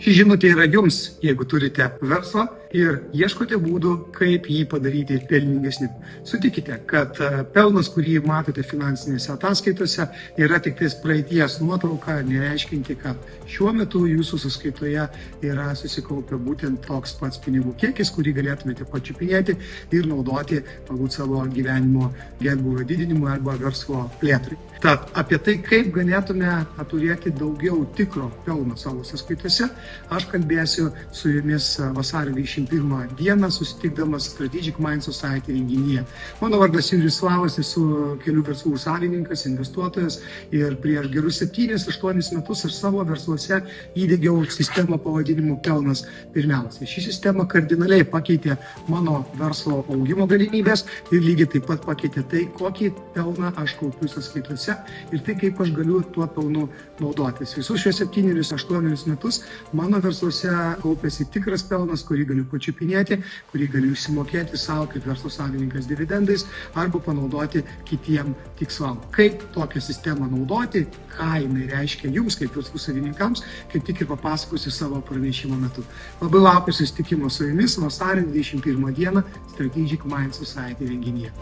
Ši žinutė yra jums, jeigu turite verslą ir ieškote būdų, kaip jį padaryti pelningesniu. Sutikite, kad pelnas, kurį matote finansinėse ataskaitose, yra tik tais praeities nuotrauka, nereiškinti, kad šiuo metu jūsų sąskaitoje yra susikaupę būtent toks pats pinigų kiekis, kurį galėtumėte pačiupinėti ir naudoti galbūt savo gyvenimo gerbūvio didinimui arba verslo plėtrai. Tad apie tai, kaip galėtume turėti daugiau tikro pelno savo sąskaitose, aš kalbėsiu su jumis vasario 21 dieną, susitikdamas Strategic Mind Society renginyje. Mano vardas Jurijus Slavas, esu kelių verslų savininkas, investuotojas ir prieš gerus 7-8 metus aš savo versluose įdiegiau sistemą pavadinimu Pelnas pirmiausia. Ši sistema kardinaliai pakeitė mano verslo augimo galimybės ir lygiai taip pat pakeitė tai, kokį pelną aš kaupiu sąskaitose ir tai, kaip aš galiu tuo pelnu naudotis. Visus šios 7-8 metus mano versluose kaupėsi tikras pelnas, kurį galiu pačiupinėti, kurį galiu išsimokėti savo kaip verslo savininkas dividendais arba panaudoti kitiem tikslam. Kaip tokią sistemą naudoti, ką jinai reiškia jums kaip verslų savininkams, kaip tik ir papasakosiu savo pranešimo metu. Labai laukiu susitikimo su jumis vasario 21 dieną Strategic Mind Society renginyje.